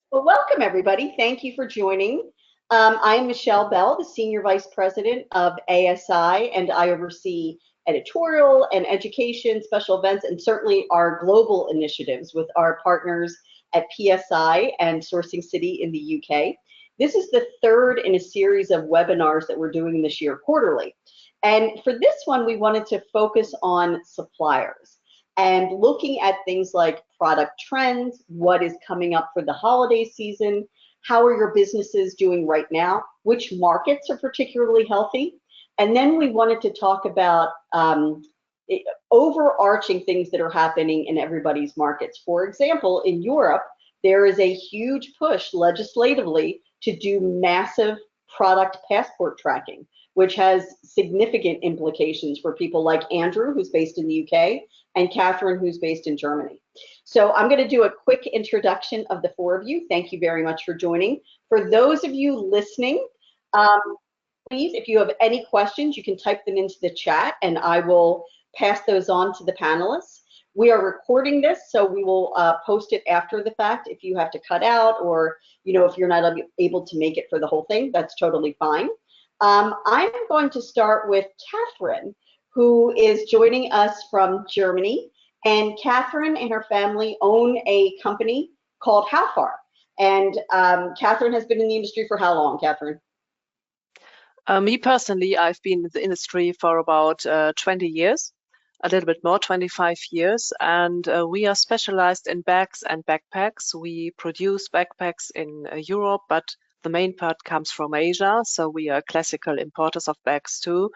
Well, welcome everybody. Thank you for joining. I am Michelle Bell, the Senior Vice President of ASI, and I oversee editorial and education, special events, and certainly our global initiatives with our partners at PSI and Sourcing City in the UK. This is the third in a series of webinars that we're doing this year quarterly. And for this one, we wanted to focus on suppliers and looking at things like product trends, what is coming up for the holiday season, how are your businesses doing right now, which markets are particularly healthy, and then we wanted to talk about overarching things that are happening in everybody's markets. For example, in Europe, there is a huge push legislatively to do massive product passport tracking, which has significant implications for people like Andrew, who's based in the UK, and Catherine, who's based in Germany. So I'm going to do a quick introduction of the four of you. Thank you very much for joining. For those of you listening, please, if you have any questions, you can type them into the chat and I will pass those on to the panelists. We are recording this, so we will post it after the fact. If you have to cut out or, if you're not able to make it for the whole thing, that's totally fine. I'm going to start with Catherine, who is joining us from Germany. And Catherine and her family own a company called How Far. And Catherine has been in the industry for how long, Catherine? Me personally, I've been in the industry for about 20 years, a little bit more, 25 years. And we are specialized in bags and backpacks. We produce backpacks in Europe, but the main part comes from Asia. So we are classical importers of bags too.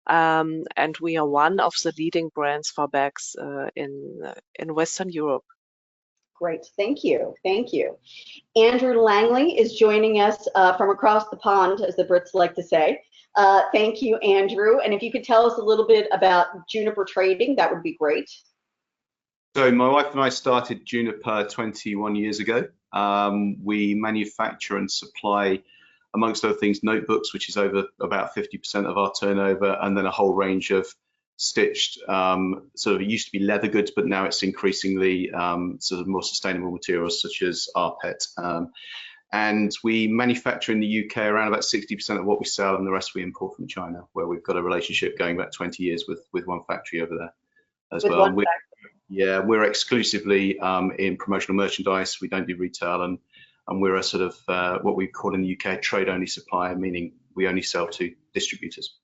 And we are one of the leading brands for bags in Western Europe. Great, thank you, thank you. Andrew Langley is joining us from across the pond, as the Brits like to say. Thank you, Andrew. And if you could tell us a little bit about Juniper Trading, that would be great. So my wife and I started Juniper 21 years ago. We manufacture and supply, amongst other things, notebooks, which is over about 50% of our turnover, and then a whole range of stitched, sort of, it used to be leather goods, but now it's increasingly sort of more sustainable materials such as rPET. And we manufacture in the UK around about 60% of what we sell, and the rest we import from China, where we've got a relationship going back 20 years with one factory over there as well. We're exclusively in promotional merchandise. We don't do retail, and we're a sort of what we call in the UK trade-only supplier, meaning we only sell to distributors.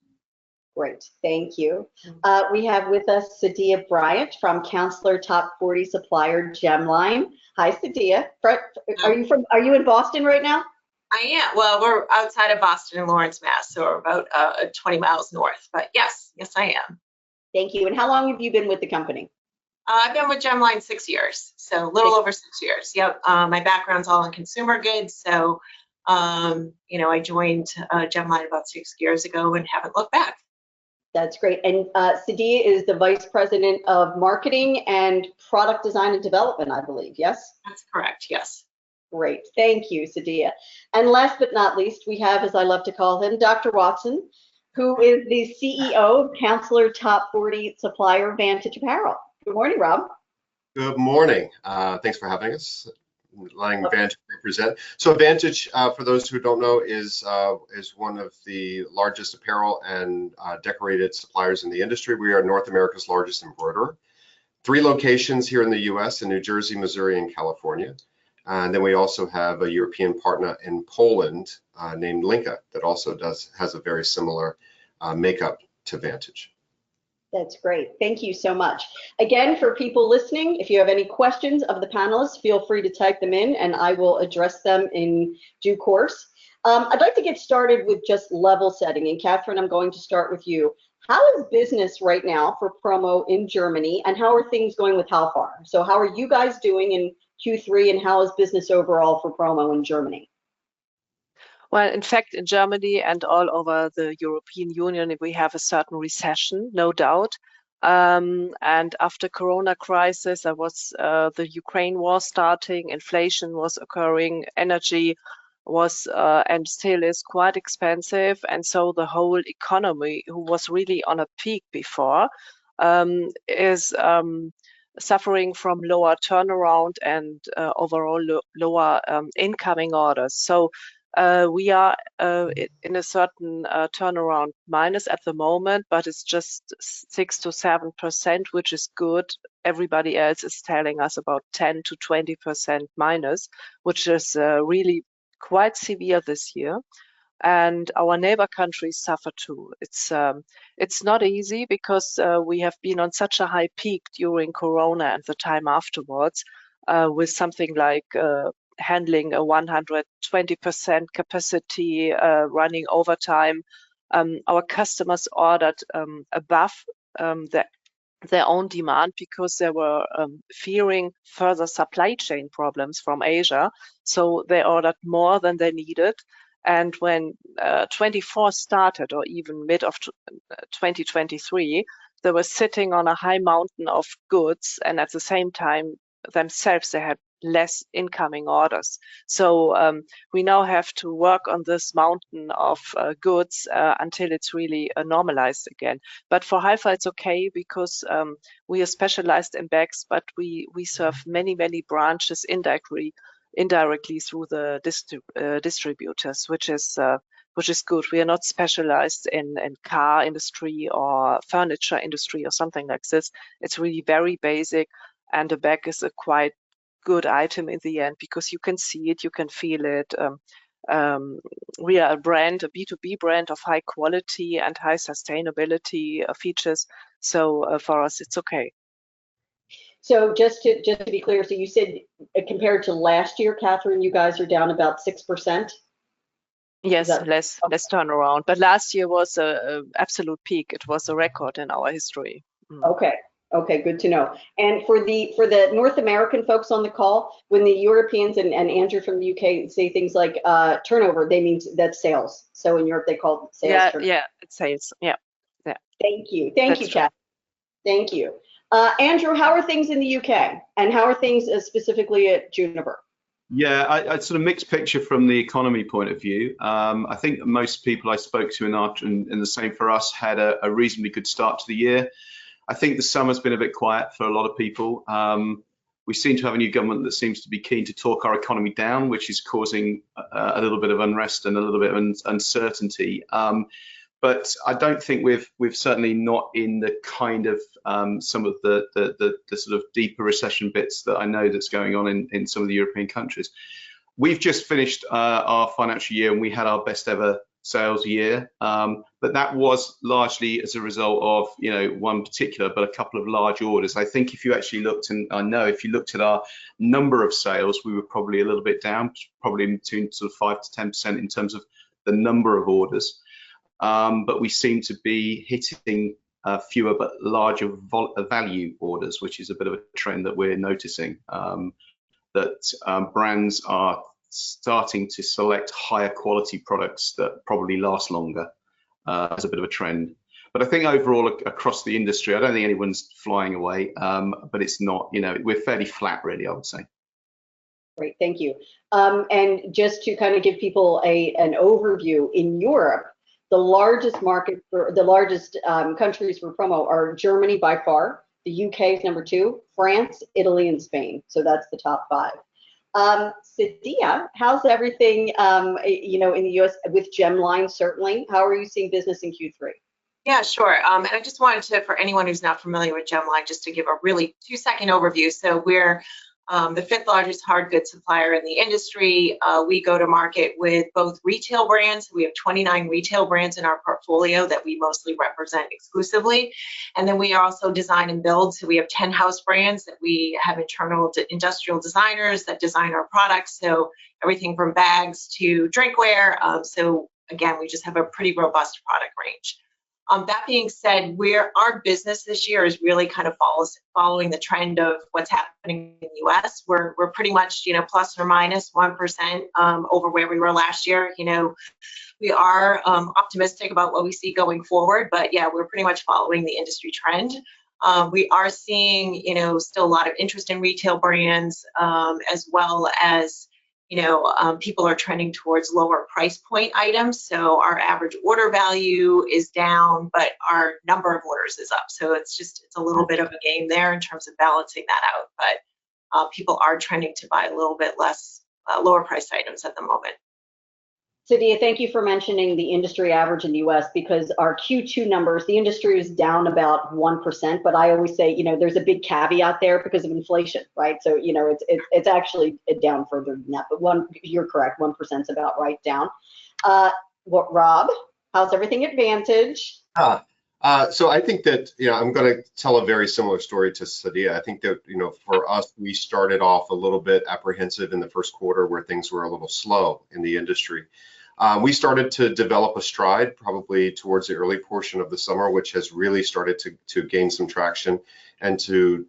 Great, thank you. We have with us Sadia Bryant from Counselor Top 40 Supplier Gemline. Hi, Sadia. Are you in Boston right now? I am. Well, we're outside of Boston in Lawrence, Mass, so we're about 20 miles north. But yes, I am. Thank you. And how long have you been with the company? I've been with Gemline 6 years, so a little over 6 years. Yep. My background's all in consumer goods, so I joined Gemline about 6 years ago and haven't looked back. That's great. And Sadia is the Vice President of Marketing and Product Design and Development, I believe, yes? That's correct, yes. Great, thank you, Sadia. And last but not least, we have, as I love to call him, Dr. Watson, who is the CEO of Counselor Top 40 Supplier Vantage Apparel. Good morning, Rob. Good morning. Thanks for having us, letting Vantage represent. So Vantage, for those who don't know, is one of the largest apparel and decorated suppliers in the industry. We are North America's largest embroiderer. 3 locations here in the US, in New Jersey, Missouri, and California. And then we also have a European partner in Poland named Linka that also has a very similar makeup to Vantage. That's great. Thank you so much. Again, for people listening, if you have any questions of the panelists, feel free to type them in and I will address them in due course. I'd like to get started with just level setting. And Catherine, I'm going to start with you. How is business right now for Promo in Germany, and how are things going with How Far? So how are you guys doing in Q3, and how is business overall for Promo in Germany? Well, in fact, in Germany and all over the European Union, we have a certain recession, no doubt. And after Corona crisis, there was the Ukraine war starting, inflation was occurring, energy was and still is quite expensive. And so the whole economy, who was really on a peak before, is suffering from lower turnaround and overall lower incoming orders. So we are in a certain turnaround minus at the moment, but it's just 6 to 7%, which is good. Everybody else is telling us about 10 to 20% minus, which is really quite severe this year. And our neighbor countries suffer too. It's not easy because we have been on such a high peak during Corona and the time afterwards, with something like handling a 120% capacity, running overtime. Our customers ordered above their own demand because they were fearing further supply chain problems from Asia. So they ordered more than they needed. And when 24 started, or even mid of 2023, they were sitting on a high mountain of goods, and at the same time themselves they had less incoming orders. So we now have to work on this mountain of goods until it's really normalized again. But for Haifa it's okay because we are specialized in bags, but we serve many branches indirectly through the distributors, which is good. We are not specialized in car industry or furniture industry or something like this. It's really very basic, and a bag is a quite good item in the end because you can see it, you can feel it. We are a brand, a B2B brand of high quality and high sustainability features. So for us, it's okay. So just to be clear, so you said compared to last year, Catherine, you guys are down about 6%? Yes, less turnaround. But last year was a absolute peak. It was a record in our history. Okay, good to know. And for the North American folks on the call, when the Europeans and Andrew from the UK say things like turnover, they mean that's sales. So in Europe they call it sales. Yeah, it's sales. Yeah. Thank you, Chad. Thank you. Andrew, how are things in the UK, and how are things specifically at Juniper? Yeah, I sort of mixed picture from the economy point of view. I think most people I spoke to in the same for us had a reasonably good start to the year. I think the summer's been a bit quiet for a lot of people. We seem to have a new government that seems to be keen to talk our economy down, which is causing a little bit of unrest and a little bit of uncertainty. But I don't think we've certainly not in the kind of some of the sort of deeper recession bits that I know that's going on in some of the European countries. We've just finished our financial year and we had our best ever sales year, but that was largely as a result of one particular, but a couple of large orders. I think if you actually looked, and I know if you looked at our number of sales, we were probably a little bit down, probably between sort of 5 to 10% in terms of the number of orders. But we seem to be hitting fewer but larger value orders, which is a bit of a trend that we're noticing, that brands are starting to select higher quality products that probably last longer as a bit of a trend. But I think overall across the industry, I don't think anyone's flying away, but it's not, we're fairly flat really, I would say. Great, thank you. And just to kind of give people an overview, in Europe, the largest market for the largest countries for promo are Germany by far, the UK is number 2, France, Italy, and Spain. So that's the top 5. Sadia, how's everything, in the US with Gemline, certainly? How are you seeing business in Q3? Yeah, sure. And I just wanted to, for anyone who's not familiar with Gemline, just to give a really 2-second overview. So we're the 5th largest hard goods supplier in the industry. We go to market with both retail brands. We have 29 retail brands in our portfolio that we mostly represent exclusively. And then we also design and build. So we have 10 house brands that we have internal industrial designers that design our products. So everything from bags to drinkware. So again, we just have a pretty robust product range. That being said, our business this year is really kind of following the trend of what's happening in the US. We're pretty much, plus or minus 1% over where we were last year. We are optimistic about what we see going forward, but yeah, we're pretty much following the industry trend. We are seeing, still a lot of interest in retail brands, as well as, people are trending towards lower price point items. So our average order value is down, but our number of orders is up. So it's a little bit of a game there in terms of balancing that out. But people are trending to buy a little bit less lower priced items at the moment. Sadia, thank you for mentioning the industry average in the US, because our Q2 numbers, the industry is down about 1%, but I always say, there's a big caveat there because of inflation, right? So, it's actually down further than that, but you're correct, 1% is about right down. Rob, how's everything at Vantage? So I think that, I'm going to tell a very similar story to Sadia. I think that, for us, we started off a little bit apprehensive in the first quarter where things were a little slow in the industry. We started to develop a stride probably towards the early portion of the summer, which has really started to gain some traction and to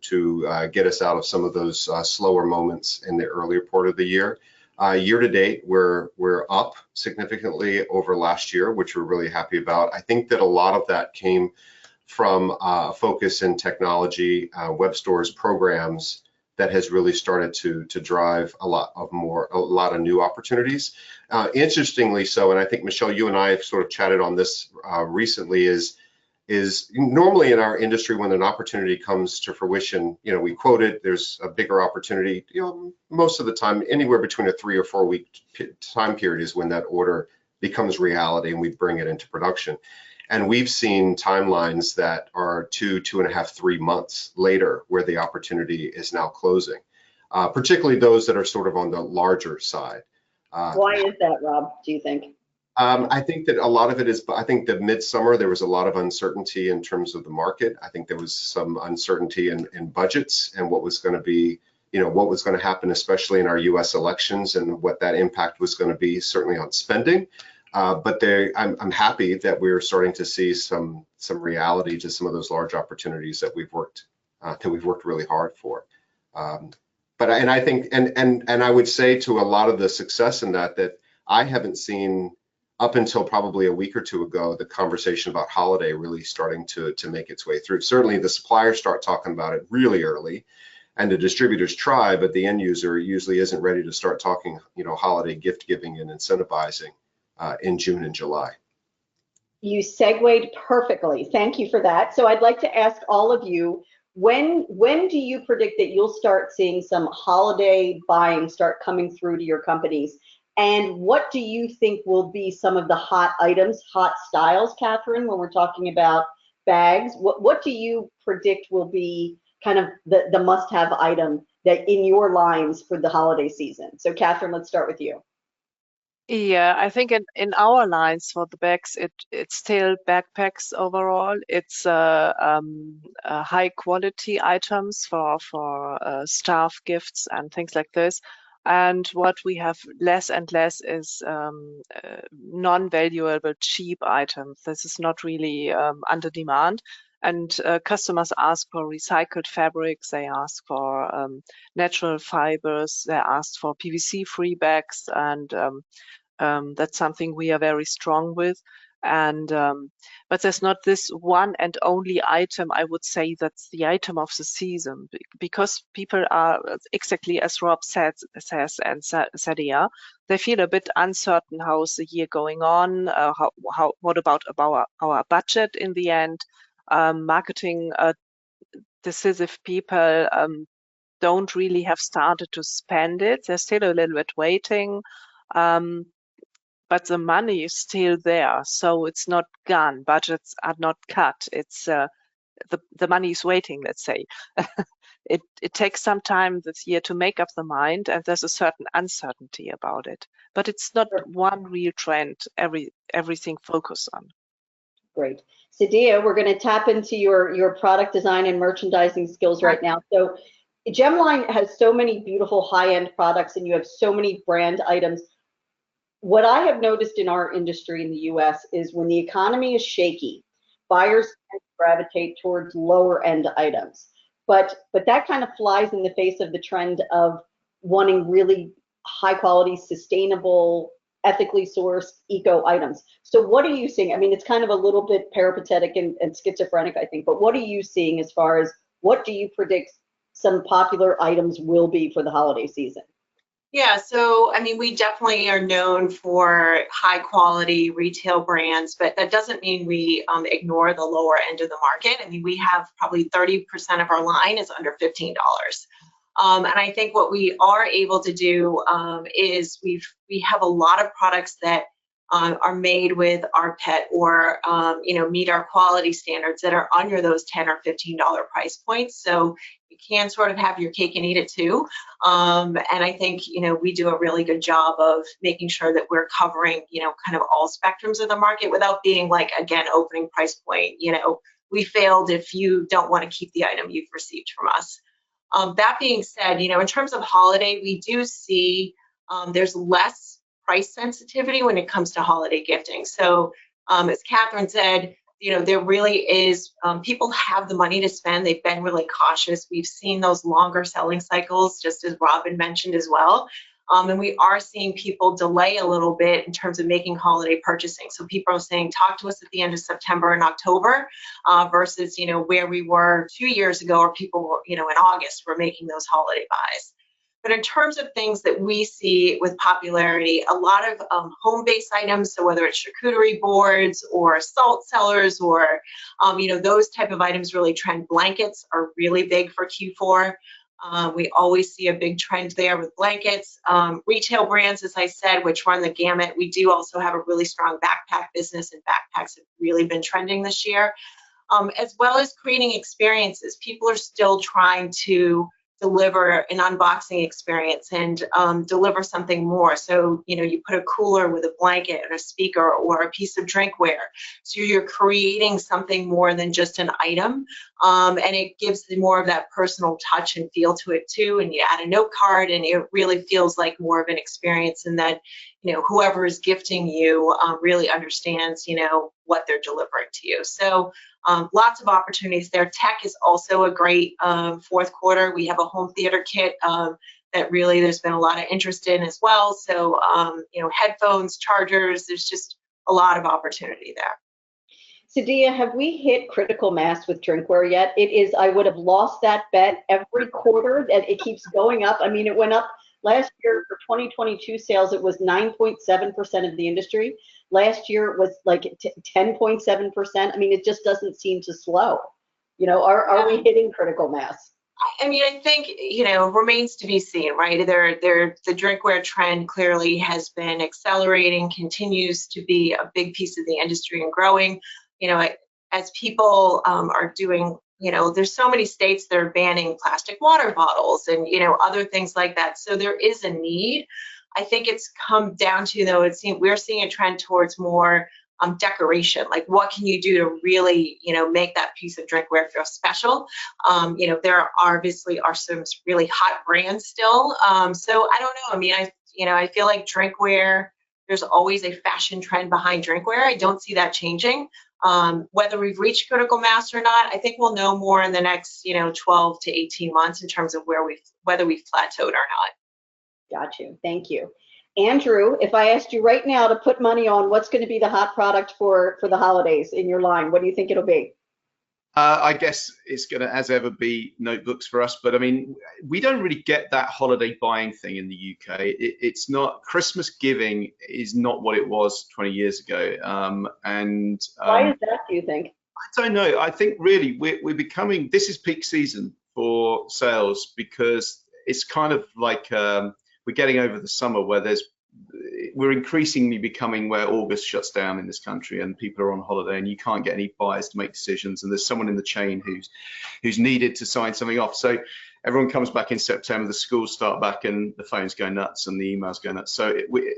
get us out of some of those slower moments in the earlier part of the year. Year to date, we're up significantly over last year, which we're really happy about. I think that a lot of that came from a focus in technology, web stores programs that has really started to drive a lot of new opportunities. Interestingly so, and I think Michele, you and I have sort of chatted on this recently, is normally in our industry when an opportunity comes to fruition, we quote it, there's a bigger opportunity, most of the time, anywhere between a 3 or 4 week time period is when that order becomes reality and we bring it into production. And we've seen timelines that are 2.5, 3 months later where the opportunity is now closing, particularly those that are sort of on the larger side. Why is that, Rob, do you think? I think that a lot of it is, I think that midsummer, there was a lot of uncertainty in terms of the market. I think there was some uncertainty in budgets and what was going to be, what was going to happen, especially in our US elections and what that impact was going to be, certainly on spending. But I'm happy that we're starting to see some reality to some of those large opportunities that we've worked really hard for. And I think, and I would say to a lot of the success in that I haven't seen up until probably a week or two ago, the conversation about holiday really starting to make its way through. Certainly the suppliers start talking about it really early and the distributors try, but the end user usually isn't ready to start talking, holiday gift giving and incentivizing in June and July. You segued perfectly. Thank you for that. So I'd like to ask all of you, when do you predict that you'll start seeing some holiday buying start coming through to your companies? And what do you think will be some of the hot items, hot styles, Catherine, when we're talking about bags? What do you predict will be kind of the must-have item that in your lines for the holiday season? So Catherine, let's start with you. Yeah, I think in our lines for the bags, it's still backpacks overall. It's high quality items for staff gifts and things like this. And what we have less and less is non-valuable cheap items. This is not really under demand. And customers ask for recycled fabrics. They ask for natural fibers. They ask for PVC-free bags, and that's something we are very strong with. And but there's not this one and only item. I would say that's the item of the season, because people are exactly as Rob says and Sadia, they feel a bit uncertain how's the year going on. What about our budget in the end? Marketing decisive people don't really have started to spend it. They're still a little bit waiting. But the money is still there, so it's not gone. Budgets are not cut. It's the money is waiting, let's say. It takes some time this year to make up the mind, and there's a certain uncertainty about it. But it's not one real trend. Everything focus on. Great, Sadia, we're going to tap into your product design and merchandising skills right now. So, Gemline has so many beautiful high-end products, and you have so many brand items. What I have noticed in our industry in the US is when the economy is shaky, buyers tend to gravitate towards lower end items. But that kind of flies in the face of the trend of wanting really high quality, sustainable, ethically sourced eco items. So what are you seeing? I mean, it's kind of a little bit peripatetic and schizophrenic, I think, but what are you seeing as far as what do you predict some popular items will be for the holiday season? Yeah, so I mean, we definitely are known for high quality retail brands, but that doesn't mean we ignore the lower end of the market. I mean, we have probably 30% of our line is under $15. And I think what we are able to do is we have a lot of products that are made with our pet or meet our quality standards that are under those $10 or $15 price points. So you can sort of have your cake and eat it too. And I think we do a really good job of making sure that we're covering kind of all spectrums of the market without being like, again, opening price point. We failed if you don't want to keep the item you've received from us. That being said, in terms of holiday, we do see there's less price sensitivity when it comes to holiday gifting. So as Catherine said, there really is, people have the money to spend. They've been really cautious. We've seen those longer selling cycles, just as Robin mentioned as well. And we are seeing people delay a little bit in terms of making holiday purchasing. So people are saying, talk to us at the end of September and October versus, where we were 2 years ago, or people were, in August were making those holiday buys. But in terms of things that we see with popularity, a lot of home-based items, so whether it's charcuterie boards or salt cellars or, those type of items really trend. Blankets are really big for Q4. We always see a big trend there with blankets. Retail brands, as I said, which run the gamut. We do also have a really strong backpack business, and backpacks have really been trending this year, as well as creating experiences. People are still trying to deliver an unboxing experience and deliver something more. So, you put a cooler with a blanket and a speaker or a piece of drinkware. So you're creating something more than just an item. And it gives more of that personal touch and feel to it too. And you add a note card and it really feels like more of an experience, and that, whoever is gifting you really understands, what they're delivering to you. So lots of opportunities there. Tech is also a great fourth quarter. We have a home theater kit that really there's been a lot of interest in as well. So, headphones, chargers, there's just a lot of opportunity there. Sadia, have we hit critical mass with drinkware yet? It is, I would have lost that bet every quarter that it keeps going up. I mean, it went up last year for 2022 sales, it was 9.7% of the industry. Last year it was like 10.7%. I mean, it just doesn't seem to slow. Are we hitting critical mass? I mean, I think, remains to be seen, right? The drinkware trend clearly has been accelerating, continues to be a big piece of the industry and growing. As people are doing, there's so many states that are banning plastic water bottles and, other things like that. So there is a need. I think it's come down to, though, we're seeing a trend towards more decoration. Like, what can you do to really, make that piece of drinkware feel special? There obviously are some really hot brands still. So I don't know. I mean, I feel like drinkware, there's always a fashion trend behind drinkware. I don't see that changing. Whether we've reached critical mass or not, I think we'll know more in the next, 12 to 18 months in terms of whether we've plateaued or not. Got you. Thank you. Andrew, if I asked you right now to put money on what's going to be the hot product for the holidays in your line, what do you think it'll be? I guess it's going to, as ever, be notebooks for us. But I mean, we don't really get that holiday buying thing in the UK. It's not, Christmas giving is not what it was 20 years ago. Why is that, do you think? I don't know. I think really we're becoming, this is peak season for sales, because it's kind of like we're getting over the summer where we're increasingly becoming where August shuts down in this country and people are on holiday and you can't get any buyers to make decisions, and there's someone in the chain who's needed to sign something off. So everyone comes back in September, the schools start back and the phones go nuts and the emails go nuts. So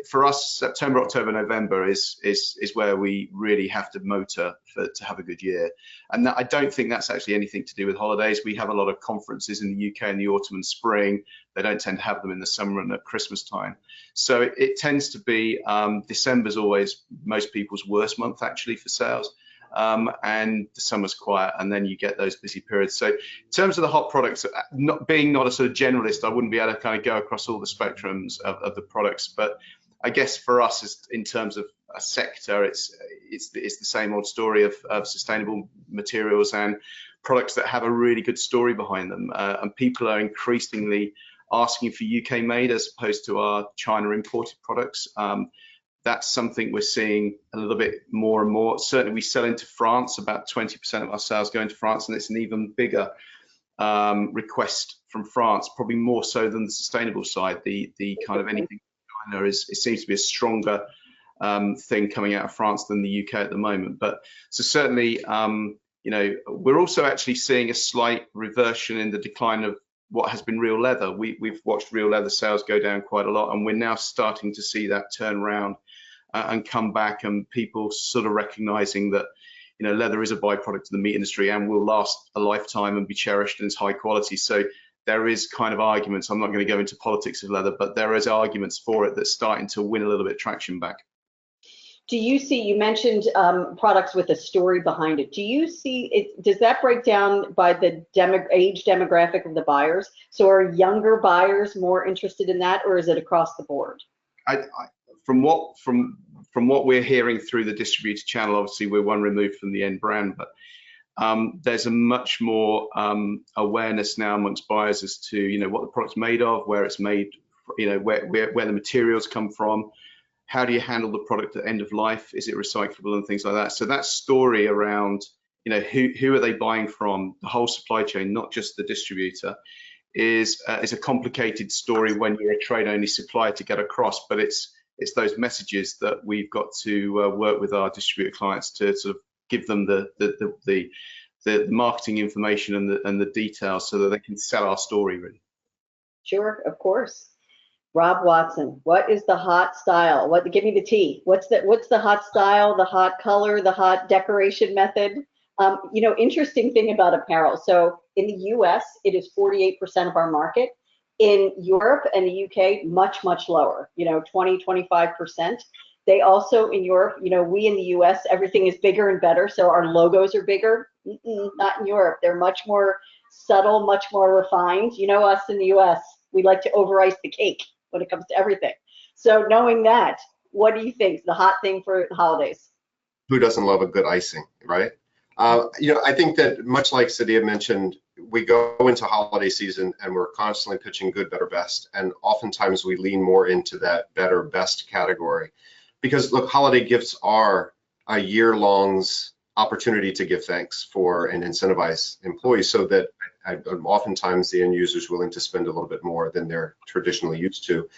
for us, September, October, November is where we really have to motor to have a good year. And I don't think that's actually anything to do with holidays. We have a lot of conferences in the UK in the autumn and spring. They don't tend to have them in the summer and at Christmas time. So it tends to be, December's always most people's worst month actually for sales. And the summer's quiet, and then you get those busy periods. So in terms of the hot products, not a sort of generalist, I wouldn't be able to kind of go across all the spectrums of the products. But I guess for us, in terms of a sector, it's the same old story of sustainable materials and products that have a really good story behind them. And people are increasingly asking for UK made as opposed to our China imported products. That's something we're seeing a little bit more and more. Certainly we sell into France, about 20% of our sales go into France, and it's an even bigger request from France, probably more so than the sustainable side. The kind of anything from China it seems to be a stronger thing coming out of France than the UK at the moment. But so certainly, you know, we're also actually seeing a slight reversion in the decline of what has been real leather. We've watched real leather sales go down quite a lot, and we're now starting to see that turn around and come back, and people sort of recognizing that, you know, leather is a byproduct of the meat industry and will last a lifetime and be cherished and it's high quality. So there is kind of arguments. I'm not going to go into politics of leather, but there is arguments for it that's starting to win a little bit of traction back. Do you see, you mentioned products with a story behind it. Do you see it, does that break down by the age demographic of the buyers? So are younger buyers more interested in that, or is it across the board? From what we're hearing through the distributor channel, obviously we're one removed from the end brand, but there's a much more awareness now amongst buyers as to, you know, what the product's made of, where it's made, you know, where the materials come from. How do you handle the product at end of life? Is it recyclable and things like that? So that story around, you know, who are they buying from, the whole supply chain, not just the distributor, is a complicated story when you're a trade-only supplier to get across. But it's those messages that we've got to work with our distributor clients to sort of give them the marketing information and the details so that they can sell our story really. Sure, of course. Rob Watson, what is the hot style? Give me the tea. What's the hot style, the hot color, the hot decoration method? You know, interesting thing about apparel. So in the US, it is 48% of our market. In Europe and the UK, much, much lower, you know, 20, 25%. They also, in Europe, you know, we in the US, everything is bigger and better. So our logos are bigger. Not in Europe. They're much more subtle, much more refined. You know, us in the US, we like to over ice the cake when it comes to everything. So knowing that, what do you think is the hot thing for the holidays? Who doesn't love a good icing, right? You know, I think that much like Sadia mentioned, we go into holiday season and we're constantly pitching good, better, best. And oftentimes we lean more into that better, best category. Because look, holiday gifts are a year-long's opportunity to give thanks for and incentivize employees so that oftentimes the end user is willing to spend a little bit more than they're traditionally used to.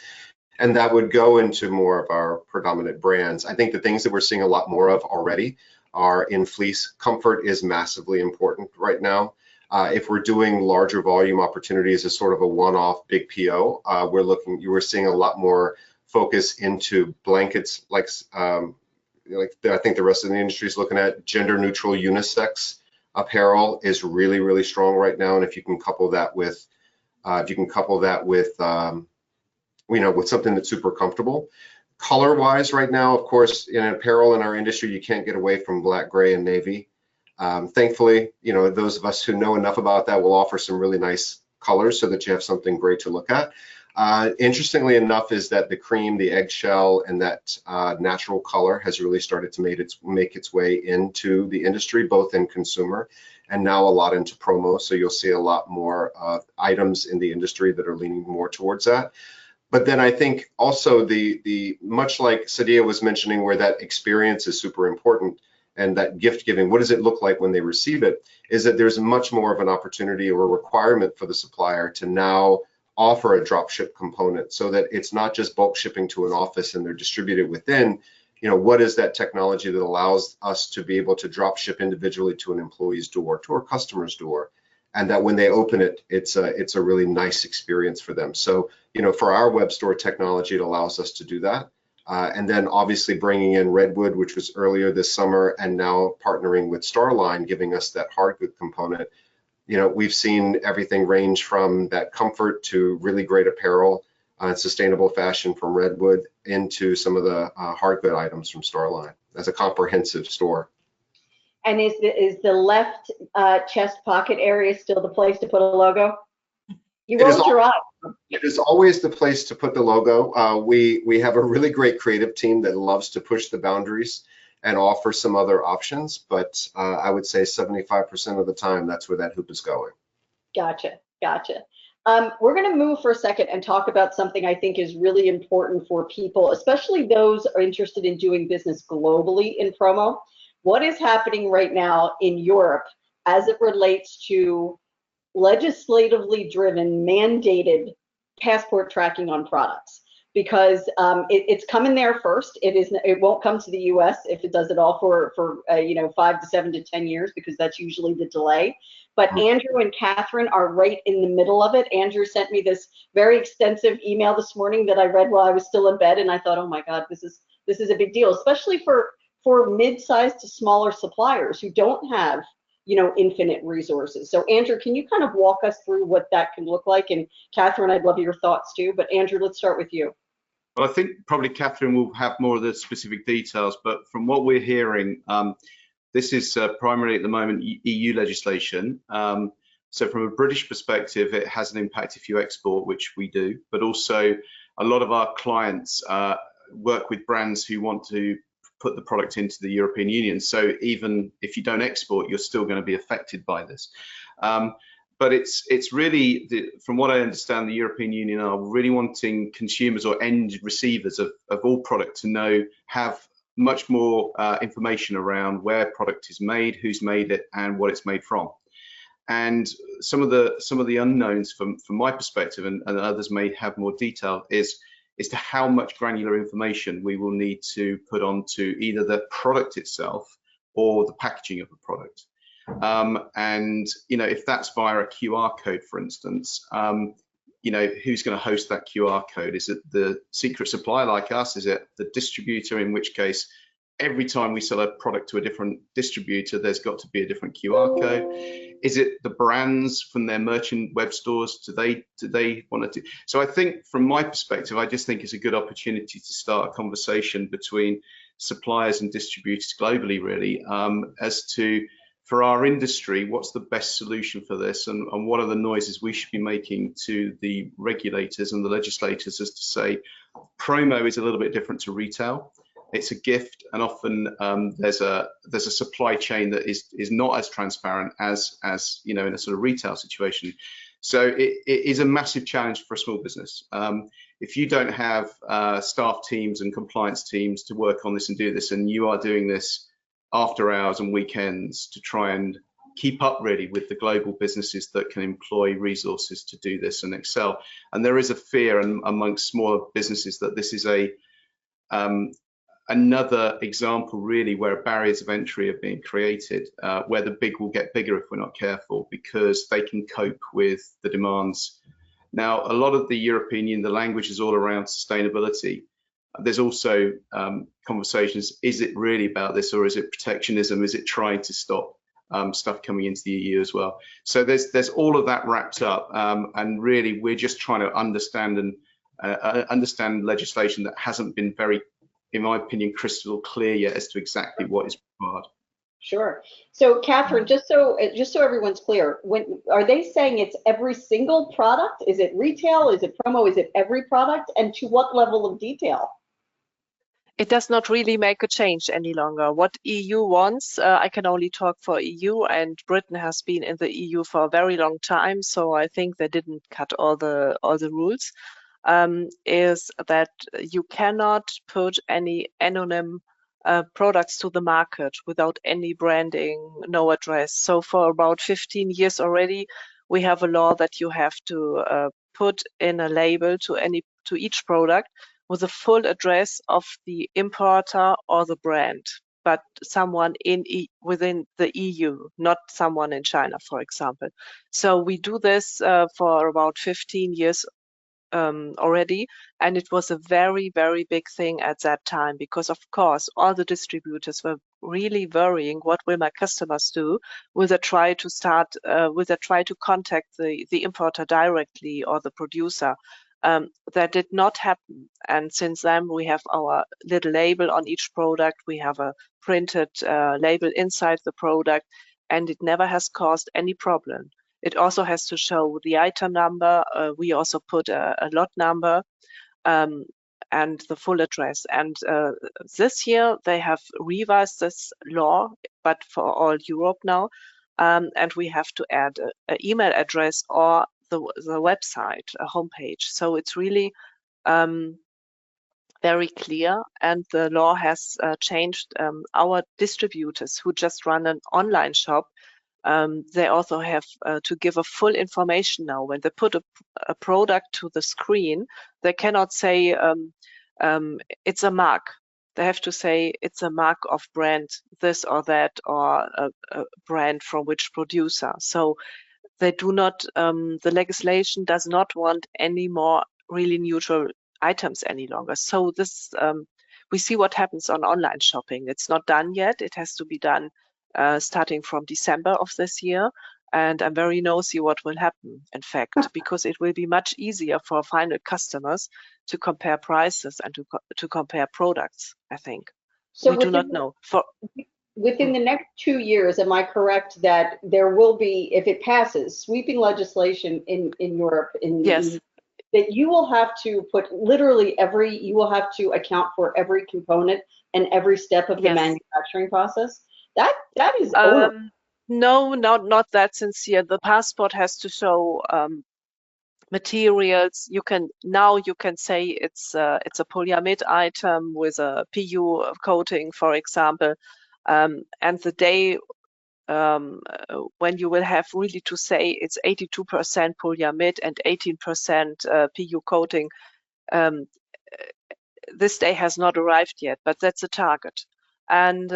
And that would go into more of our predominant brands. I think the things that we're seeing a lot more of already are in fleece. Comfort is massively important right now. If we're doing larger volume opportunities as sort of a one-off big PO, we're seeing a lot more focus into blankets, like I think the rest of the industry is looking at. Gender neutral unisex apparel is really, really strong right now. And if you can couple that with, you know, with something that's super comfortable. Color wise right now, of course, in apparel in our industry, you can't get away from black, gray, and navy. Thankfully, you know, those of us who know enough about that will offer some really nice colors so that you have something great to look at. Interestingly enough is that the cream, the eggshell, and that natural color has really started to make its way into the industry, both in consumer and now a lot into promo. So you'll see a lot more items in the industry that are leaning more towards that. But then I think also the much like Sadia was mentioning, where that experience is super important and that gift giving, what does it look like when they receive it, is that there's much more of an opportunity or a requirement for the supplier to now offer a drop ship component so that it's not just bulk shipping to an office and they're distributed within. You know, what is that technology that allows us to be able to drop ship individually to an employee's door, to a customer's door, and that when they open it, it's a really nice experience for them. So, you know, for our web store technology, it allows us to do that. And then obviously bringing in Redwood, which was earlier this summer, and now partnering with Starline, giving us that hard good component. You know, we've seen everything range from that comfort to really great apparel and sustainable fashion from Redwood into some of the hard good items from Starline as a comprehensive store. And is the left chest pocket area still the place to put a logo? You rolled your eyes. It is always the place to put the logo. We have a really great creative team that loves to push the boundaries and offer some other options, but I would say 75% of the time that's where that hoop is going. Gotcha. We're going to move for a second and talk about something I think is really important for people, especially those are interested in doing business globally in promo. What is happening right now in Europe as it relates to legislatively driven, mandated passport tracking on products? Because it's coming there first. It won't come to the U.S. if it does it all for 5 to 7 to 10 years, because that's usually the delay. But Andrew and Catherine are right in the middle of it. Andrew sent me this very extensive email this morning that I read while I was still in bed, and I thought, oh my God, this is a big deal, especially for mid-sized to smaller suppliers who don't have infinite resources. So Andrew, can you kind of walk us through what that can look like? And Catherine, I'd love your thoughts too. But Andrew, let's start with you. Well, I think probably Catherine will have more of the specific details, but from what we're hearing, this is primarily at the moment EU legislation. So from a British perspective, it has an impact if you export, which we do, but also a lot of our clients work with brands who want to put the product into the European Union. So even if you don't export, you're still going to be affected by this. But it's really, from what I understand, the European Union are really wanting consumers or end receivers of all product to have much more information around where product is made, who's made it, and what it's made from. And some of the unknowns from my perspective, and others may have more detail, is to how much granular information we will need to put onto either the product itself or the packaging of the product. And if that's via a QR code, for instance, who's going to host that QR code? Is it the secret supplier like us? Is it the distributor, in which case every time we sell a product to a different distributor, there's got to be a different QR code? Is it the brands from their merchant web stores? Do they want to do? So I think from my perspective, I just think it's a good opportunity to start a conversation between suppliers and distributors globally, really, as to, for our industry, what's the best solution for this, and what are the noises we should be making to the regulators and the legislators as to say, promo is a little bit different to retail. It's a gift, and often there's a supply chain that is not as transparent as in a sort of retail situation. So it is a massive challenge for a small business. If you don't have staff teams and compliance teams to work on this and do this, and you are doing this after hours and weekends to try and keep up really with the global businesses that can employ resources to do this and excel. And there is a fear amongst smaller businesses that this is another example really where barriers of entry are being created, where the big will get bigger if we're not careful, because they can cope with the demands. Now, a lot of the European Union, the language is all around sustainability. There's also conversations, is it really about this, or is it protectionism? Is it trying to stop stuff coming into the EU as well? So there's all of that wrapped up, and really we're just trying to understand legislation that hasn't been very, in my opinion, crystal clear yet as to exactly what is required. Sure. So Catherine, just so everyone's clear, are they saying it's every single product? Is it retail? Is it promo? Is it every product? And to what level of detail? It does not really make a change any longer. What EU wants, I can only talk for EU, and Britain has been in the EU for a very long time, so I think they didn't cut all the rules. Is that you cannot put any anonym products to the market without any branding, no address. So for about 15 years already, we have a law that you have to put in a label to each product with a full address of the importer or the brand, but someone within the EU, not someone in China, for example. So we do this for about 15 years already, and it was a very, very big thing at that time, because of course all the distributors were really worrying, what will my customers do? Will they try to contact the importer directly or the producer? That did not happen, and since then we have our little label on each product. We have a printed label inside the product, and it never has caused any problem. It also has to show the item number. We also put a lot number and the full address. And this year they have revised this law, but for all Europe now. And we have to add an email address or the website homepage. So it's really very clear, and the law has changed. Our distributors who just run an online shop, they also have to give a full information now. When they put a product to the screen, they cannot say it's a mark. They have to say it's a mark of brand this or that, or a brand from which producer. So they do not, the legislation does not want any more really neutral items any longer. So this, we see what happens on online shopping. It's not done yet. It has to be done starting from December of this year. And I'm very nosy what will happen, in fact, because it will be much easier for final customers to compare prices and to compare products, I think. So we do not know. Within the next 2 years, am I correct that there will be, if it passes, sweeping legislation in Europe, Yes. that you will have to put literally you will have to account for every component and every step of the manufacturing process? That is onerous. No, not that sincere. The passport has to show materials. You can say it's a polyamide item with a PU coating, for example, and the day when you will have really to say it's 82% polyamide and 18% PU coating, this day has not arrived yet, but that's a target. And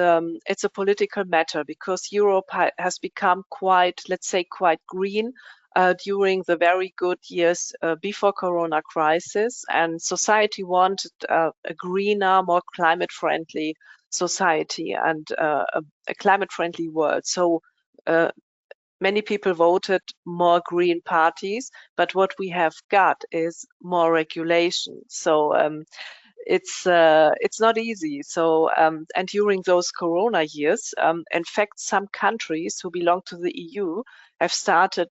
it's a political matter because Europe has become quite, let's say, quite green during the very good years before Corona crisis, and society wanted a greener, more climate-friendly society and a climate-friendly world. So many people voted more green parties, but what we have got is more regulation. So it's not easy. So and during those Corona years, in fact, some countries who belong to the EU have started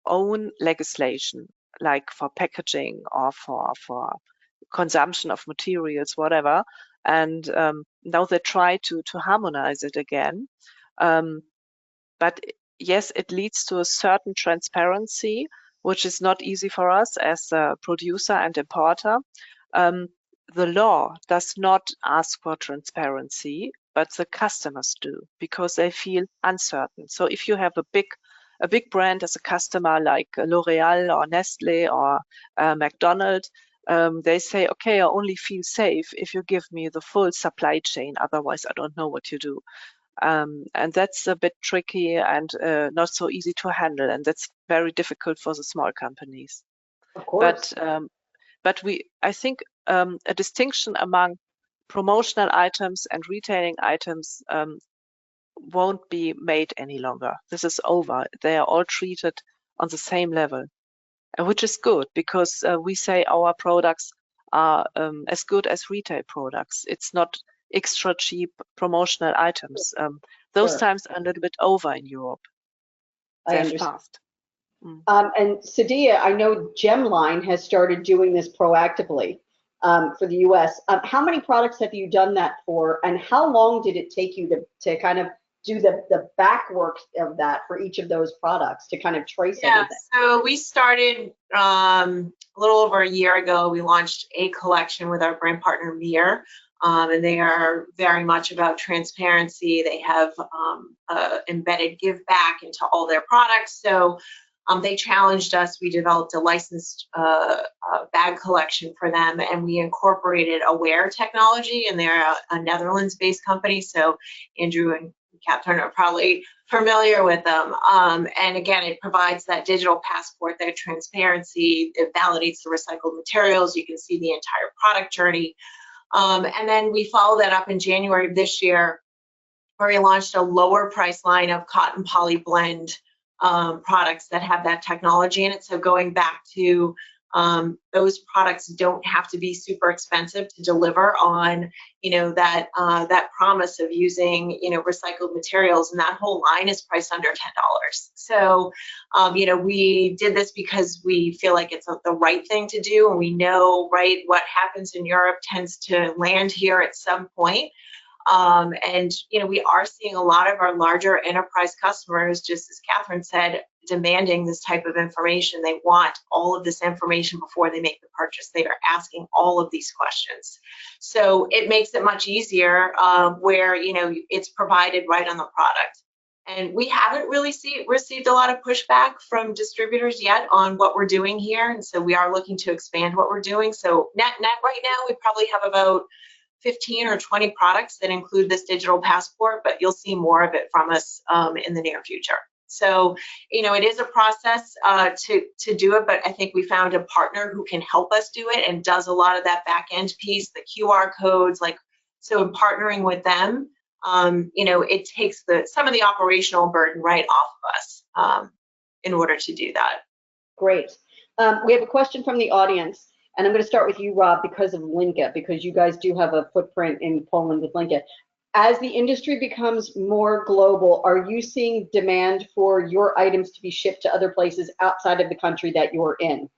own legislation, like for packaging or for consumption of materials, whatever. And now they try to harmonize it again. But yes, it leads to a certain transparency, which is not easy for us as a producer and importer. The law does not ask for transparency, but the customers do because they feel uncertain. So if you have a big brand as a customer like L'Oreal or Nestle or McDonald's, they say, okay, I only feel safe if you give me the full supply chain. Otherwise, I don't know what you do. And that's a bit tricky and not so easy to handle. And that's very difficult for the small companies. Of course. But I think a distinction among promotional items and retailing items won't be made any longer. This is over. They are all treated on the same level, which is good because we say our products are as good as retail products. It's not extra cheap promotional items. Those times are a little bit over in Europe. I understand. And Sadia, I know Gemline has started doing this proactively for the US. How many products have you done that for, and how long did it take you to kind of do the back work of that for each of those products to kind of trace everything? So we started a little over a year ago. We launched a collection with our brand partner Mir, and they are very much about transparency. They have embedded give back into all their products. So they challenged us. We developed a licensed bag collection for them, and we incorporated Aware technology, and they're a Netherlands-based company. So Andrew and Catherine are probably familiar with them. And again, it provides that digital passport, that transparency. It validates the recycled materials. You can see the entire product journey. And then we followed that up in January of this year, where we launched a lower price line of cotton poly blend products that have that technology in it. So going back to those products don't have to be super expensive to deliver on, that promise of using, recycled materials, and that whole line is priced under $10. So, we did this because we feel like it's the right thing to do, and we know, right, what happens in Europe tends to land here at some point. And we are seeing a lot of our larger enterprise customers, just as Catherine said, demanding this type of information. They want all of this information before they make the purchase. They are asking all of these questions. So it makes it much easier where, you know, it's provided right on the product. And we haven't really received a lot of pushback from distributors yet on what we're doing here. And so we are looking to expand what we're doing. So net right now, we probably have about 15 or 20 products that include this digital passport, but you'll see more of it from us in the near future. So, you know, it is a process to do it, but I think we found a partner who can help us do it and does a lot of that back end piece, the QR codes, like, so in partnering with them, you know, it takes some of the operational burden right off of us in order to do that. Great. We have a question from the audience, and I'm going to start with you, Rob, because of Linka, because you guys do have a footprint in Poland with Linka. As the industry becomes more global, are you seeing demand for your items to be shipped to other places outside of the country that you're in,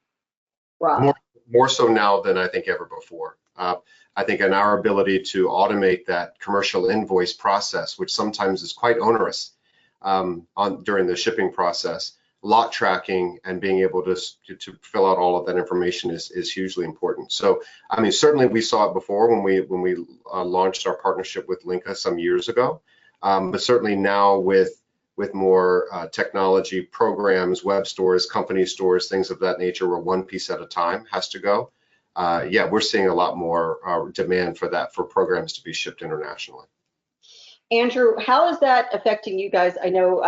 Rob? More so now than I think ever before. I think in our ability to automate that commercial invoice process, which sometimes is quite onerous during the shipping process, lot tracking and being able to fill out all of that information is hugely important. So, I mean, certainly we saw it before when we launched our partnership with Linka some years ago, but certainly now with more technology programs, web stores, company stores, things of that nature, where one piece at a time has to go. Yeah, we're seeing a lot more demand for that, for programs to be shipped internationally. Andrew, how is that affecting you guys? I know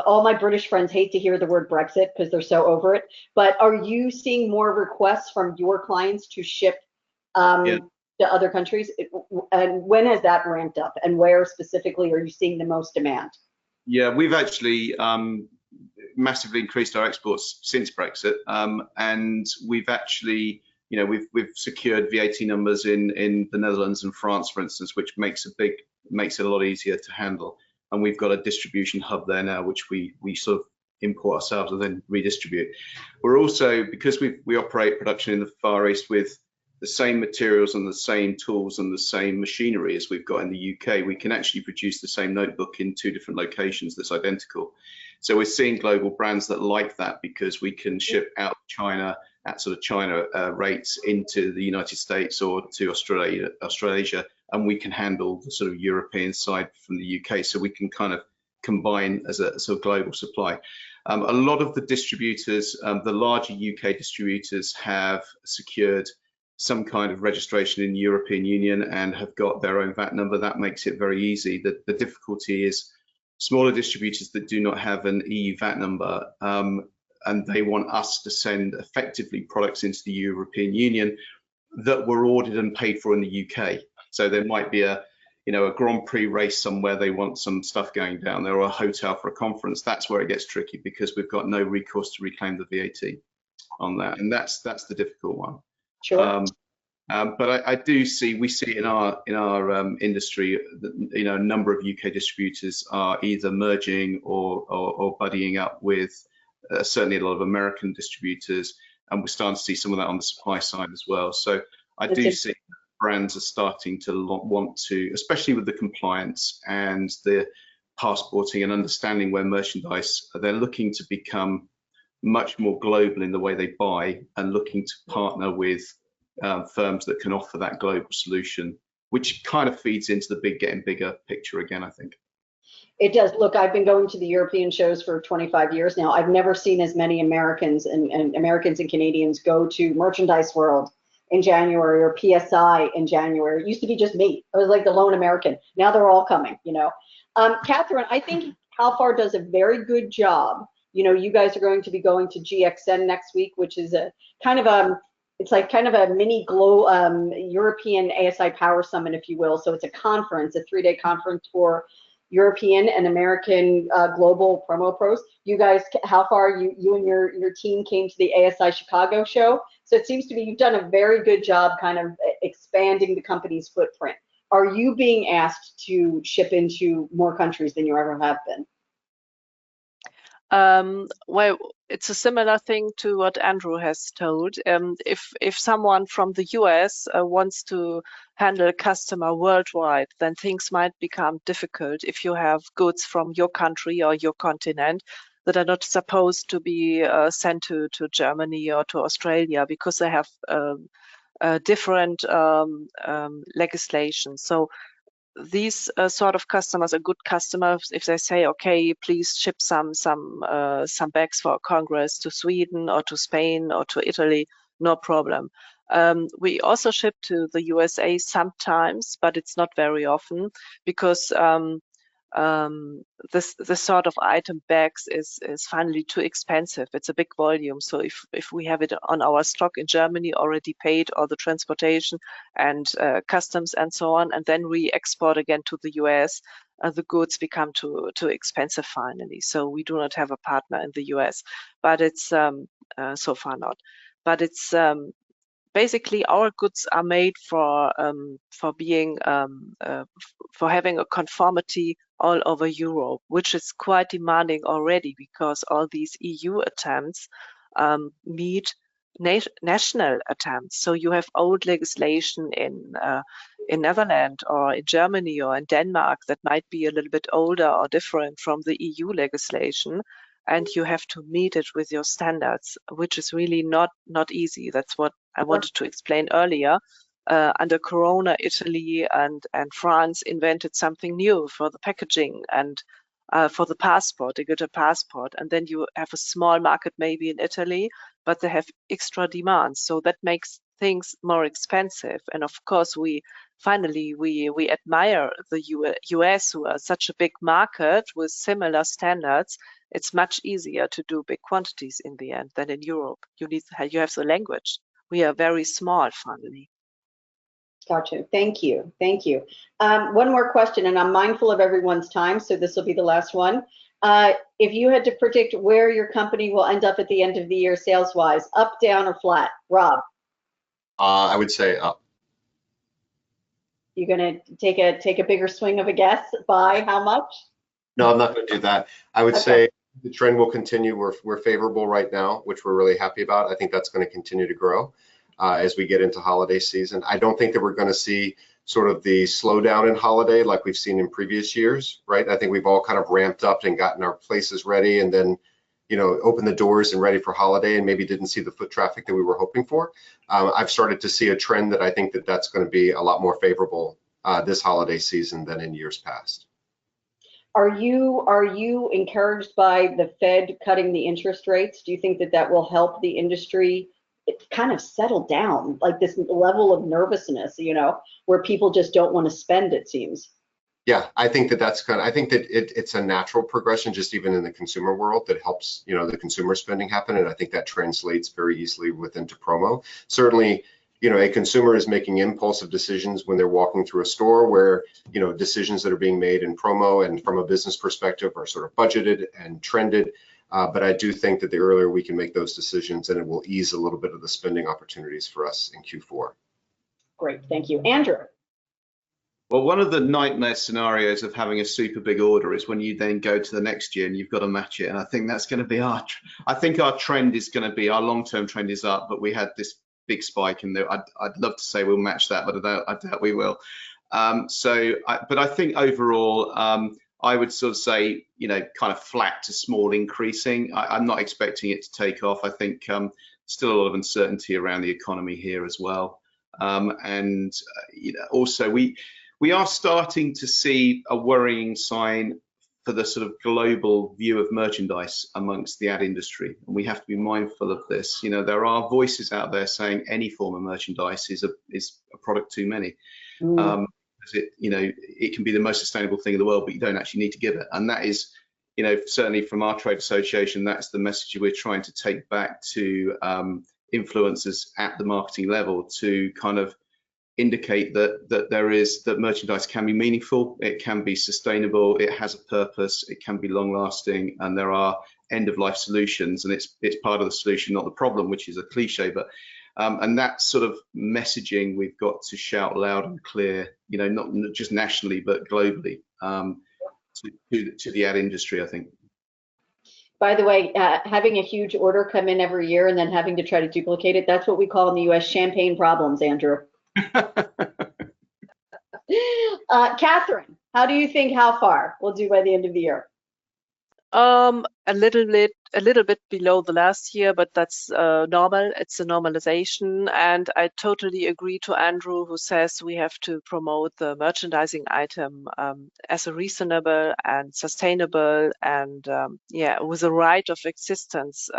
all my British friends hate to hear the word Brexit because they're so over it, but are you seeing more requests from your clients to ship to other countries? And when has that ramped up, and where specifically are you seeing the most demand? Yeah, we've actually massively increased our exports since Brexit, and we've actually, you know, we've secured VAT numbers in the Netherlands and France, for instance, which makes it a lot easier to handle. And we've got a distribution hub there now, which we sort of import ourselves and then redistribute. We're also, because we operate production in the Far East with the same materials and the same tools and the same machinery as we've got in the UK, we can actually produce the same notebook in 2 different locations that's identical. So we're seeing global brands that like that, because we can ship out of China at sort of China rates into the United States or to Australasia, and we can handle the sort of European side from the UK. So we can kind of combine as a sort of global supply. A lot of the distributors, the larger UK distributors, have secured some kind of registration in the European Union and have got their own VAT number. That makes it very easy. The difficulty is smaller distributors that do not have an EU VAT number, and they want us to send effectively products into the European Union that were ordered and paid for in the UK. So there might be a Grand Prix race somewhere, they want some stuff going down there, or a hotel for a conference. That's where it gets tricky, because we've got no recourse to reclaim the VAT on that, and that's the difficult one. Sure. But we see in our industry that, you know, a number of UK distributors are either merging or buddying up with certainly a lot of American distributors, and we're starting to see some of that on the supply side as well. So I do see brands are starting to want to, especially with the compliance and the passporting and understanding where merchandise, they're looking to become much more global in the way they buy, and looking to partner with firms that can offer that global solution, which kind of feeds into the getting bigger picture again, I think. It does. Look, I've been going to the European shows for 25 years now. I've never seen as many Americans and Canadians go to Merchandise World in January, or PSI in January. It used to be just me. I was like the lone American. Now they're all coming, you know. Catherine, I think How Far does a very good job. You know, you guys are going to be going to GXN next week, which is a kind of it's like kind of a mini European ASI Power Summit, if you will. So it's a conference, a 3-day conference for European and American global promo pros. You guys, How Far, you and your team came to the ASI Chicago show. So it seems to be you've done a very good job kind of expanding the company's footprint. Are you being asked to ship into more countries than you ever have been? Well, it's a similar thing to what Andrew has told. If someone from the US wants to handle a customer worldwide, then things might become difficult if you have goods from your country or your continent that are not supposed to be sent to Germany or to Australia because they have different legislation. So these sort of customers are good customers if they say, okay, please ship some bags for Congress to Sweden or to Spain or to Italy, no problem. We also ship to the USA sometimes, but it's not very often because this sort of item, bags, is finally too expensive. It's a big volume. So if we have it on our stock in Germany already paid all the transportation and customs and so on, and then we export again to the US, the goods become too expensive finally. So we do not have a partner in the US, but it's so far not. But it's basically our goods are made for being for having a conformity all over Europe, which is quite demanding already because all these EU attempts meet national attempts. So you have old legislation in Netherlands or in Germany or in Denmark that might be a little bit older or different from the EU legislation, and you have to meet it with your standards, which is really not easy. That's what I wanted to explain earlier. Under Corona, Italy and France invented something new for the packaging and for the passport. They get a passport, and then you have a small market maybe in Italy, but they have extra demands. So that makes things more expensive. And of course, we admire the US, who are such a big market with similar standards. It's much easier to do big quantities in the end than in Europe. You have the language. We are very small, finally. Gotcha. Thank you. Thank you. One more question, and I'm mindful of everyone's time, so this will be the last one. If you had to predict where your company will end up at the end of the year sales-wise, up, down, or flat, Rob? I would say up. You're going to take a bigger swing of a guess by how much? No, I'm not going to do that. I would say the trend will continue. We're favorable right now, which we're really happy about. I think that's going to continue to grow as we get into holiday season. I don't think that we're going to see sort of the slowdown in holiday like we've seen in previous years, right? I think we've all kind of ramped up and gotten our places ready and then, you know, opened the doors and ready for holiday and maybe didn't see the foot traffic that we were hoping for. I've started to see a trend that I think that that's going to be a lot more favorable this holiday season than in years past. Are you encouraged by the Fed cutting the interest rates? Do you think that will help the industry kind of settle down, like this level of nervousness, you know, where people just don't want to spend, it seems? Yeah, I think that I think that it's a natural progression, just even in the consumer world, that helps, you know, the consumer spending happen. And I think that translates very easily into Promo. Certainly, you know, a consumer is making impulsive decisions when they're walking through a store where, you know, decisions that are being made in Promo and from a business perspective are sort of budgeted and trended. But I do think that the earlier we can make those decisions, then it will ease a little bit of the spending opportunities for us in Q4. Great, thank you. Andrew? Well, one of the nightmare scenarios of having a super big order is when you then go to the next year and you've got to match it. And I think that's going to be I think our trend is going to be, our long-term trend is up, but we had this big spike in there. I'd love to say we'll match that, but I doubt we will. But I think overall, I would sort of say, you know, kind of flat to small increasing. I'm not expecting it to take off. I think still a lot of uncertainty around the economy here as well. You know, also we are starting to see a worrying sign for the sort of global view of merchandise amongst the ad industry. And we have to be mindful of this. You know, there are voices out there saying any form of merchandise is a product too many. You know, it can be the most sustainable thing in the world, but you don't actually need to give it. And that is, you know, certainly from our trade association, that's the message we're trying to take back to influencers at the marketing level, to kind of indicate that merchandise can be meaningful, it can be sustainable, it has a purpose, it can be long lasting, and there are end of life solutions, and it's part of the solution, not the problem, which is a cliche, but and that sort of messaging we've got to shout loud and clear, you know, not just nationally but globally, to the ad industry, I think. By the way, having a huge order come in every year and then having to try to duplicate it, that's what we call in the US champagne problems, Andrew. Catherine, how do you think how far we'll do by the end of the year? A little bit below the last year, but that's normal. It's a normalization, and I totally agree to Andrew, who says we have to promote the merchandising item as a reasonable and sustainable and yeah, with a right of existence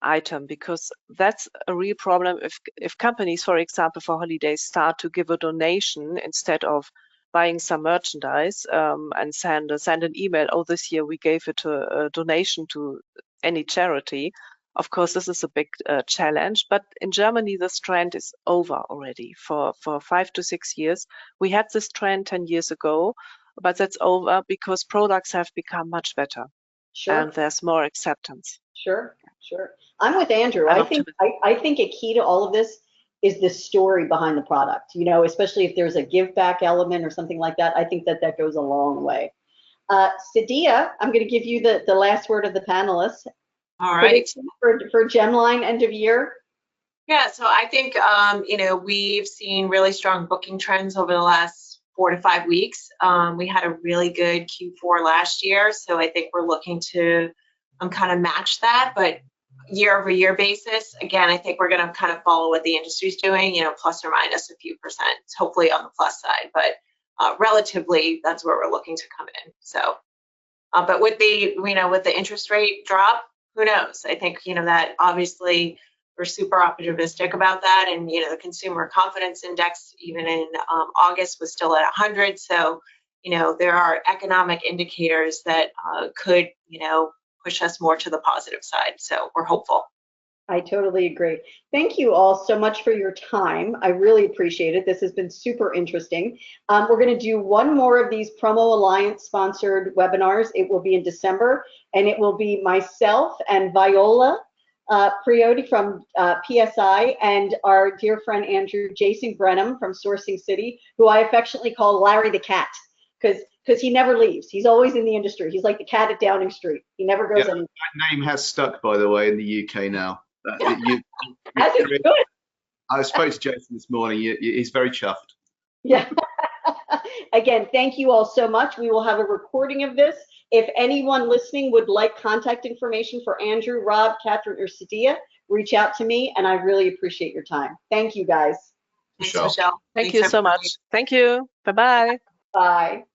item, because that's a real problem if companies, for example, for holidays start to give a donation instead of buying some merchandise and send an email, oh, this year we gave it a donation to any charity. Of course, this is a big challenge, but in Germany, this trend is over already for 5 to 6 years. We had this trend 10 years ago, but that's over because products have become much better. Sure. And there's more acceptance. Sure. I'm with Andrew. I'm I think a key to all of this is the story behind the product, you know, especially if there's a give back element or something like that. I think that goes a long way. Sadia, I'm going to give you the last word of the panelists. All right. For Gemline end of year. Yeah, so I think, you know, we've seen really strong booking trends over the last 4 to 5 weeks. We had a really good Q4 last year, so I think we're looking to kind of match that, but year-over-year basis, again, I think we're going to kind of follow what the industry's doing, you know, plus or minus a few percent, hopefully on the plus side, but relatively, that's where we're looking to come in. So, but with the, you know, with the interest rate drop, who knows? I think, you know, that obviously we're super optimistic about that, and you know, the consumer confidence index even in August was still at 100. So, you know, there are economic indicators that could, you know, push us more to the positive side. So we're hopeful. I totally agree. Thank you all so much for your time. I really appreciate it. This has been super interesting. We're going to do one more of these PromoAlliance sponsored webinars. It will be in December, and it will be myself and Viola Priotti from PSI and our dear friend Andrew Jason Brenham from Sourcing City, who I affectionately call Larry the Cat, because he never leaves. He's always in the industry. He's like the cat at Downing Street. He never goes anywhere. That name has stuck, by the way, in the UK now. Good. I spoke to Jason this morning. He's very chuffed. Yeah. Again, thank you all so much. We will have a recording of this. If anyone listening would like contact information for Andrew, Rob, Catherine, or Sadia, reach out to me, and I really appreciate your time. Thank you, guys. Thanks, Michelle. Thank you so much. Thank you. Bye-bye. Bye.